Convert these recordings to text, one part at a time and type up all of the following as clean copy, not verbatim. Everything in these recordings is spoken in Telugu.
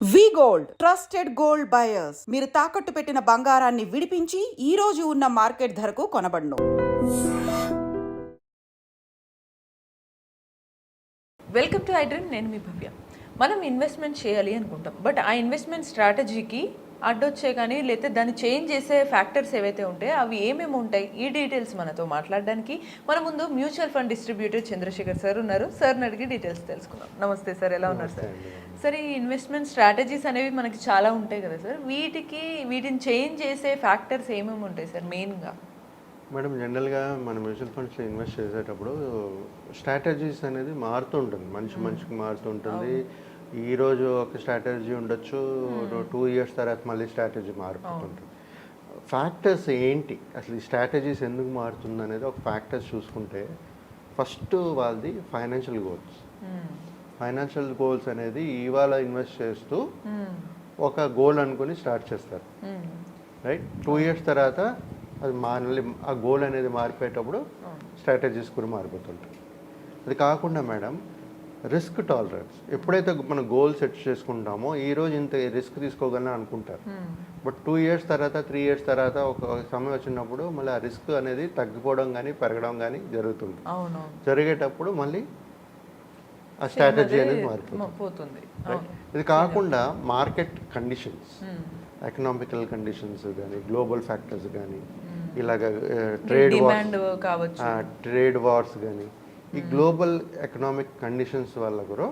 వి గోల్డ్ ట్రస్టెడ్ గోల్డ్ బయర్స్ మీరు తాకట్టు పెట్టిన బంగారాన్ని విడిపించి ఈ రోజు ఉన్న మార్కెట్ ధరకు కొనబడును. Welcome to iDream. నేను మీ భవ్య. మనం ఇన్వెస్ట్మెంట్ చేయాలి అనుకుంటాం, బట్ ఆ ఇన్వెస్ట్మెంట్ స్ట్రాటజీకి అడ్డొచ్చే కానీ లేకపోతే దాన్ని చేంజ్ చేసే ఫ్యాక్టర్స్ ఏవైతే ఉంటాయో అవి ఏమేమి ఉంటాయి, ఈ డీటెయిల్స్ మనతో మాట్లాడడానికి మన ముందు mutual fund distributor Chandrashekar sir ఉన్నారు. సార్ని అడిగి డీటెయిల్స్ తెలుసుకుందాం. నమస్తే సార్, ఎలా ఉన్నారు సార్? సార్, ఈ ఇన్వెస్ట్మెంట్ స్ట్రాటజీస్ అనేవి మనకి చాలా ఉంటాయి కదా సార్, వీటిని చేంజ్ చేసే ఫ్యాక్టర్స్ ఏమేమి ఉంటాయి సార్ మెయిన్గా? మేడం, జనరల్గా మన మ్యూచువల్ ఫండ్స్లో ఇన్వెస్ట్ చేసేటప్పుడు స్ట్రాటజీస్ అనేది మారుతూ ఉంటుంది, మనిషికి మారుతూ ఉంటుంది. ఈరోజు ఒక స్ట్రాటజీ ఉండొచ్చు, 2 years తర్వాత మళ్ళీ స్ట్రాటజీ మారిపోతుంటుంది. ఫ్యాక్టర్స్ ఏంటి అసలు, ఈ స్ట్రాటజీస్ ఎందుకు మారుతుంది అనేది ఒక ఫ్యాక్టర్స్ చూసుకుంటే, ఫస్ట్ వాళ్ళది ఫైనాన్షియల్ గోల్స్. ఫైనాన్షియల్ గోల్స్ అనేది ఇవాళ ఇన్వెస్ట్ చేస్తూ ఒక గోల్ అనుకుని స్టార్ట్ చేస్తారు, రైట్? 2 years తర్వాత అది మళ్ళీ ఆ గోల్ అనేది మారిపోయేటప్పుడు స్ట్రాటజీస్ కూడా మారిపోతుంటాయి. అది కాకుండా మేడం, రిస్క్ టాలరెన్స్. ఎప్పుడైతే మనం గోల్ సెట్ చేసుకుంటామో ఈరోజు ఇంత రిస్క్ తీసుకోగలను అనుకుంటారు, బట్ 2 years తర్వాత 3 years తర్వాత ఒక సమయం వచ్చినప్పుడు మళ్ళీ ఆ రిస్క్ అనేది తగ్గిపోవడం కానీ పెరగడం కానీ జరుగుతుంది. జరిగేటప్పుడు మళ్ళీ ఆ స్ట్రాటజీ అనేది మారిపోతుంది. ఇది కాకుండా మార్కెట్ కండిషన్స్, ఎకనామికల్ కండిషన్స్ కానీ, గ్లోబల్ ఫ్యాక్టర్స్ కానీ, ఇలాగ ట్రేడ్ వార్స్ కానీ, ఈ గ్లోబల్ ఎకనామిక్ కండిషన్స్ వల్ల కూడా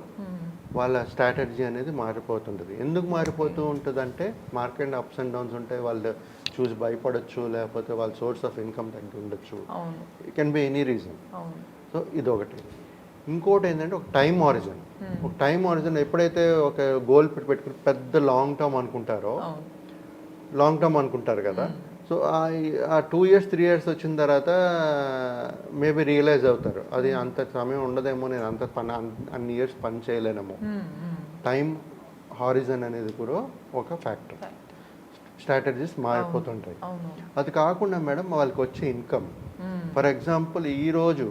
వాళ్ళ స్ట్రాటజీ అనేది మారిపోతుంటుంది. ఎందుకు మారిపోతూ ఉంటుంది అంటే, మార్కెట్ అప్స్ అండ్ డౌన్స్ ఉంటాయి, వాళ్ళు చూసి భయపడచ్చు, లేకపోతే వాళ్ళ సోర్స్ ఆఫ్ ఇన్కమ్ తగ్గి ఉండొచ్చు, it can be any reason. So ఇదొకటి. ఇంకోటి ఏంటంటే ఒక టైం ఆరిజిన్. ఒక టైం ఆరిజిన్ ఎప్పుడైతే ఒక గోల్ పెట్టుకుని పెద్ద లాంగ్ టర్మ్ అనుకుంటారు కదా, సో ఆ 2 years 3 years వచ్చిన తర్వాత మేబీ రియలైజ్ అవుతారు అది అంత సమయం ఉండదేమో, నేను అన్ని ఇయర్స్ పని చేయలేనేమో. టైం హారిజన్ అనేది కూడా ఒక ఫ్యాక్టర్. స్ట్రాటజీస్ మారిపోతుంటాయి. అది కాకుండా మేడం, వాళ్ళకి వచ్చే ఇన్కమ్, ఫర్ ఎగ్జాంపుల్ ఈరోజు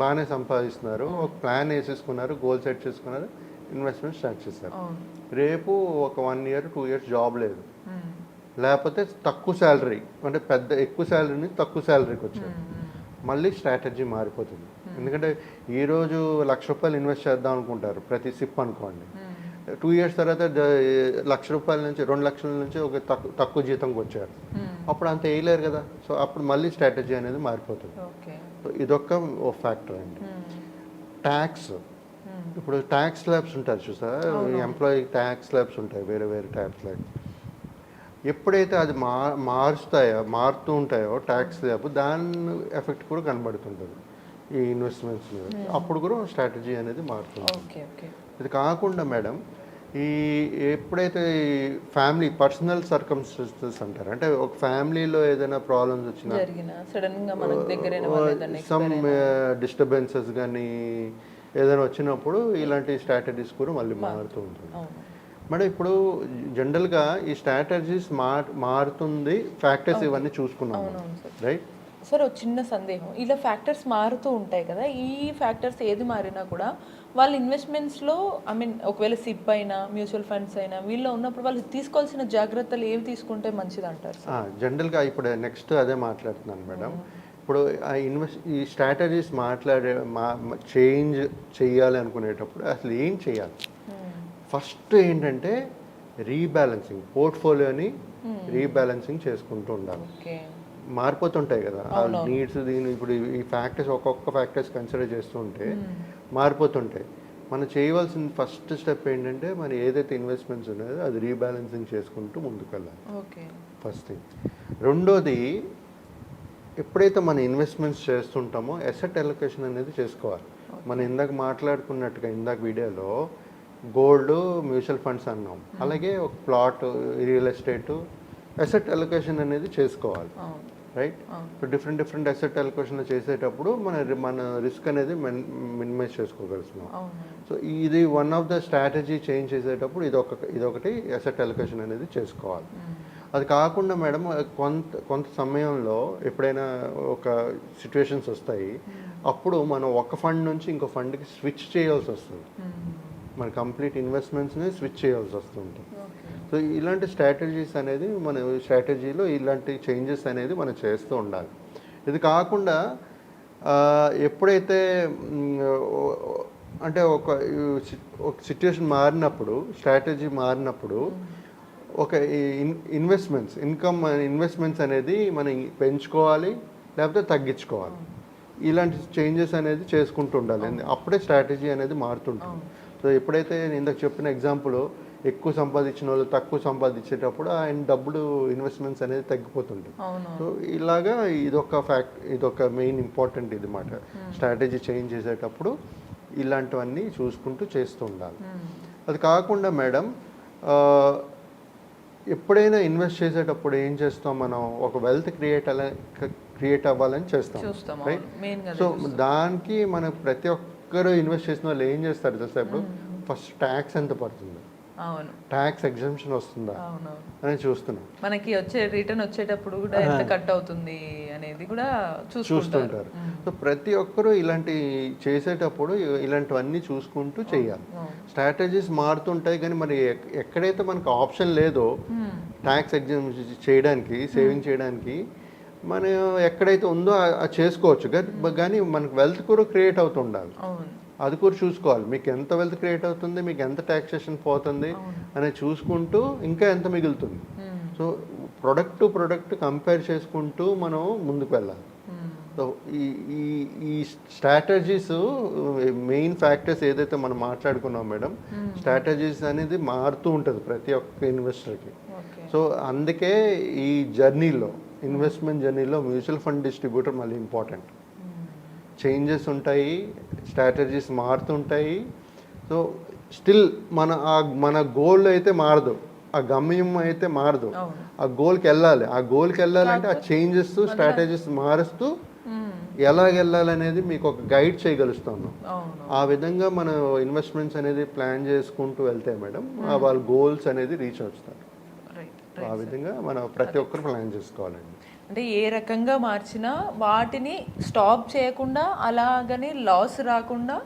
బాగానే సంపాదిస్తున్నారు, ఒక ప్లాన్ వేసేసుకున్నారు, గోల్ సెట్ చేసుకున్నారు, ఇన్వెస్ట్మెంట్ స్టార్ట్ చేస్తారు. రేపు ఒక 1 year 2 years జాబ్ లేదు, లేకపోతే తక్కువ శాలరీ, అంటే ఎక్కువ శాలరీని తక్కువ శాలరీకి వచ్చారు, మళ్ళీ స్ట్రాటజీ మారిపోతుంది. ఎందుకంటే ఈరోజు ₹1,00,000 ఇన్వెస్ట్ చేద్దాం అనుకుంటారు ప్రతి సిప్ అనుకోండి, 2 years తర్వాత ₹1,00,000 నుంచి 2,00,000 నుంచి ఒక తక్కువ జీతంకి వచ్చారు, అప్పుడు అంత వేయలేరు కదా, సో అప్పుడు మళ్ళీ స్ట్రాటజీ అనేది మారిపోతుంది. సో ఇదొక ఫ్యాక్టర్ అండి. ట్యాక్స్, ఇప్పుడు ట్యాక్స్ స్లాబ్స్ ఉంటారు చూసారా, ఎంప్లాయీ ట్యాక్స్ స్లాబ్స్ ఉంటాయి, వేరే వేరే ట్యాక్స్ స్లాబ్స్. ఎప్పుడైతే అది మారుతూ ఉంటాయో ట్యాక్స్ స్లాబ్, దాని ఎఫెక్ట్ కూడా కనబడుతుంటుంది ఈ ఇన్వెస్ట్మెంట్స్ మీద, అప్పుడు కూడా స్ట్రాటజీ అనేది మారుతుంది. ఇది కాకుండా మేడం, ఎప్పుడైతే ఫ్యామిలీ పర్సనల్ సర్కమ్స్టెన్సెస్ అంటారు, అంటే ఒక ఫ్యామిలీలో ఏదైనా ప్రాబ్లమ్స్ వచ్చినా, సమ్ డిస్టర్బెన్సెస్ కానీ ఏదైనా వచ్చినప్పుడు ఇలాంటి స్ట్రాటజీస్ కూడా మళ్ళీ మారుతూ ఉంటుంది. మేడం, ఇప్పుడు జనరల్గా ఈ స్ట్రాటజీస్ మారుతుంది, ఫ్యాక్టర్స్ ఇవన్నీ చూసుకున్నాము, రైట్? సార్, ఒక చిన్న సందేహం, ఇలా ఫ్యాక్టర్స్ మారుతూ ఉంటాయి కదా, ఈ ఫ్యాక్టర్స్ ఏది మారినా కూడా వాళ్ళ ఇన్వెస్ట్మెంట్స్లో, ఒకవేళ సిప్ అయినా మ్యూచువల్ ఫండ్స్ అయినా వీళ్ళు ఉన్నప్పుడు వాళ్ళు తీసుకోవాల్సిన జాగ్రత్తలు ఏవి తీసుకుంటే మంచిది అంటారు? జనరల్గా ఇప్పుడు నెక్స్ట్ అదే మాట్లాడుతున్నాను మేడం. ఇప్పుడు ఈ స్ట్రాటజీస్ చేంజ్ చేయాలి అనుకునేటప్పుడు అసలు ఏం చేయాలి? ఫస్ట్ ఏంటంటే రీబ్యాలెన్సింగ్, పోర్ట్ఫోలియోని రీబ్యాలెన్సింగ్ చేసుకుంటూ ఉండాలి. మారిపోతుంటాయి కదా నీడ్స్, ఇప్పుడు ఈ ఫ్యాక్టర్స్ ఒక్కొక్క ఫ్యాక్టర్స్ కన్సిడర్ చేస్తూ ఉంటే మారిపోతుంటాయి. మనం చేయవలసిన ఫస్ట్ స్టెప్ ఏంటంటే, మన ఏదైతే ఇన్వెస్ట్మెంట్స్ ఉన్నాయో అది రీబ్యాలెన్సింగ్ చేసుకుంటూ ముందుకు వెళ్ళాలి, ఫస్ట్ థింగ్. రెండోది, ఎప్పుడైతే మన ఇన్వెస్ట్మెంట్స్ చేస్తుంటామో అసెట్ అలొకేషన్ అనేది చేసుకోవాలి. మనం ఇందాక మాట్లాడుకున్నట్టుగా ఇందాక వీడియోలో గోల్డ్, మ్యూచువల్ ఫండ్స్ అన్నాం, అలాగే ఒక plot, real estate, asset allocation అనేది చేసుకోవాలి, రైట్? ఇప్పుడు డిఫరెంట్ అసెట్ అలొకేషన్ చేసేటప్పుడు మన రిస్క్ అనేది మినిమైజ్ చేసుకోగలుగుతున్నాం. సో ఇది one of the strategy change చేసేటప్పుడు ఇదొకటి అసెట్ అలొకేషన్ అనేది చేసుకోవాలి. అది కాకుండా మేడం, కొంత సమయంలో ఎప్పుడైనా ఒక సిచ్యువేషన్స్ వస్తాయి, అప్పుడు మనం ఒక ఫండ్ నుంచి ఇంకో ఫండ్కి స్విచ్ చేయాల్సి వస్తుంది. మన కంప్లీట్ ఇన్వెస్ట్మెంట్స్ని స్విచ్ చేయాల్సి వస్తుంది. సో ఇలాంటి స్ట్రాటజీస్ అనేది మన స్ట్రాటజీలో ఇలాంటి చేంజెస్ అనేది మనం చేస్తూ ఉండాలి. ఇది కాకుండా ఎప్పుడైతే అంటే ఒక సిచ్యుయేషన్ మారినప్పుడు, స్ట్రాటజీ మారినప్పుడు ఒక ఇన్వెస్ట్మెంట్స్ అనేది మనం పెంచుకోవాలి లేకపోతే తగ్గించుకోవాలి. ఇలాంటి చేంజెస్ అనేది చేసుకుంటూ ఉండాలి. అప్పుడే స్ట్రాటజీ అనేది మారుతుంటుంది. సో ఎప్పుడైతే నేను ఇందాక చెప్పిన ఎగ్జాంపుల్ ఎక్కువ సంపాదించిన వాళ్ళు తక్కువ సంపాదించేటప్పుడు ఆయన డబ్బులు ఇన్వెస్ట్మెంట్స్ అనేది తగ్గిపోతుంది. సో ఇలాగా ఇదొక మెయిన్ ఇంపార్టెంట్ ఇది మాట. స్ట్రాటజీ చేంజ్ చేసేటప్పుడు ఇలాంటివన్నీ చూసుకుంటూ చేస్తూ ఉండాలి. అది కాకుండా మేడం ఎప్పుడైనా ఇన్వెస్ట్ చేసేటప్పుడు ఏం చేస్తాం, మనం ఒక వెల్త్ క్రియేట్ అవ్వాలని చేస్తాం, రైట్? సో దానికి మనం ప్రతి ఒక్కరు ఇన్వెస్ట్ చేసిన వాళ్ళు ఏం చేస్తారు తెలుసా? ఇప్పుడు ఫస్ట్ ట్యాక్స్ ఎంత పడుతుంది, ట్యాక్స్ ఎగ్జంప్షన్ వస్తుందా అని చూస్తున్నాం. మనకి వచ్చే రిటర్న్ వచ్చేటప్పుడు కూడా ఎంత కట్ అవుతుంది అనేది కూడా చూస్తుంటారు. సో ప్రతి ఒక్కరూ ఇలాంటి చేసేటప్పుడు ఇలాంటివన్నీ చూసుకుంటూ చేయాలి. స్ట్రాటజీస్ మారుతుంటాయి కానీ మరి ఎక్కడైతే మనకు ఆప్షన్ లేదో ట్యాక్స్ ఎగ్జంప్షన్ చేయడానికి, సేవింగ్ చేయడానికి, మనం ఎక్కడైతే ఉందో అది చేసుకోవచ్చు. కానీ మనకు వెల్త్ కూడా క్రియేట్ అవుతుండాలి. అది కూడా చూసుకోవాలి. మీకు ఎంత వెల్త్ క్రియేట్ అవుతుంది, మీకు ఎంత ట్యాక్సేషన్ పోతుంది అనేది చూసుకుంటూ ఇంకా ఎంత మిగులుతుంది. So product to product compare చేసుకుంటూ మనం ముందుకు వెళ్ళాలి. సో ఈ స్ట్రాటజీస్ మెయిన్ ఫ్యాక్టర్స్ ఏదైతే మనం మాట్లాడుకున్నాం మేడం, స్ట్రాటజీస్ అనేది మారుతూ ఉంటుంది ప్రతి ఒక్క ఇన్వెస్టర్కి. సో అందుకే ఈ జర్నీలో, ఇన్వెస్ట్మెంట్ జర్నీలో మ్యూచువల్ ఫండ్ డిస్ట్రిబ్యూటర్ మళ్ళీ ఇంపార్టెంట్. చేంజెస్ ఉంటాయి, స్ట్రాటజీస్ మారుతుంటాయి. సో స్టిల్ మన గోల్ అయితే మారదు, ఆ గమ్యం అయితే మారదు. ఆ గోల్కి వెళ్ళాలంటే ఆ చేంజెస్ స్ట్రాటజీస్ మారుస్తూ ఎలాగెళ్ళాలనేది మీకు ఒక గైడ్ చేయగలుగుతాను. ఆ విధంగా మన ఇన్వెస్ట్మెంట్స్ అనేది ప్లాన్ చేసుకుంటూ వెళ్తే మేడం వాళ్ళ గోల్స్ అనేది రీచ్ అవుతారు. ఆ విధంగా మనం ప్రతి ఒక్కరు ప్లాన్ చేసుకోవాలండి. అంటే ఏ రకంగా మార్చినా వాటిని స్టాప్ చేయకుండా, అలాగని లాస్ రాకుండా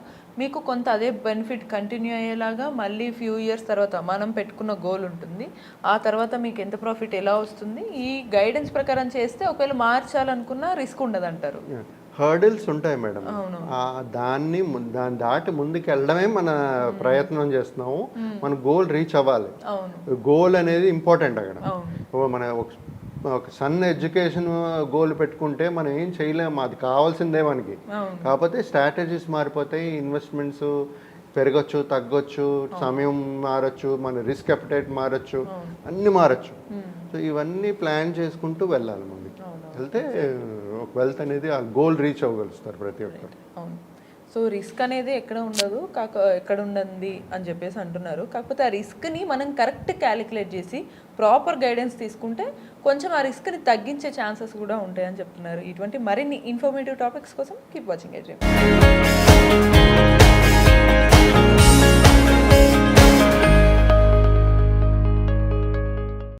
మీకు కొంత అదే బెనిఫిట్ కంటిన్యూ అయ్యేలాగా మళ్ళీ ఫ్యూ ఇయర్స్ తర్వాత మనం పెట్టుకున్న గోల్ ఉంటుంది. ఆ తర్వాత మీకు ఎంత ప్రాఫిట్ ఎలా వస్తుంది, ఈ గైడెన్స్ ప్రకారం చేస్తే ఒకవేళ మార్చాలనుకున్నా రిస్క్ ఉండదు అంటారు. హర్డిల్స్ ఉంటాయి మేడం, దాన్ని దాటి ముందుకు వెళ్ళడమే మన ప్రయత్నం చేస్తున్నాము. మన గోల్ రీచ్ అవ్వాలి. గోల్ అనేది ఇంపార్టెంట్. అక్కడ మన ఒక సన్ ఎడ్యుకేషన్ గోల్ పెట్టుకుంటే మనం ఏం చేయలేము, అది కావాల్సిందే మనకి. కాకపోతే స్ట్రాటజీస్ మారిపోతాయి, ఇన్వెస్ట్మెంట్స్ పెరగచ్చు, తగ్గొచ్చు, సమయం మారచ్చు, మన రిస్క్ అపెటైట్ మారచ్చు, అన్నీ మారచ్చు. సో ఇవన్నీ ప్లాన్ చేసుకుంటూ వెళ్ళాలి. ముందుకు వెళ్తే ఒక వెల్త్ అనేది ఆ గోల్ రీచ్ అవ్వగలుగుతారు ప్రతి ఒక్కరు. సో రిస్క్ అనేది ఎక్కడ ఉండదు, ఎక్కడ ఉండదు అని చెప్పేసి అంటున్నారు. కాకపోతే ఆ రిస్క్ని మనం కరెక్ట్ క్యాలిక్యులేట్ చేసి ప్రాపర్ గైడెన్స్ తీసుకుంటే కొంచెం ఆ రిస్క్ని తగ్గించే ఛాన్సెస్ కూడా ఉంటాయని చెప్తున్నారు. ఇటువంటి మరిన్ని ఇన్ఫర్మేటివ్ టాపిక్స్ కోసం కీప్ వాచింగ్ ఎడ్రీమ్.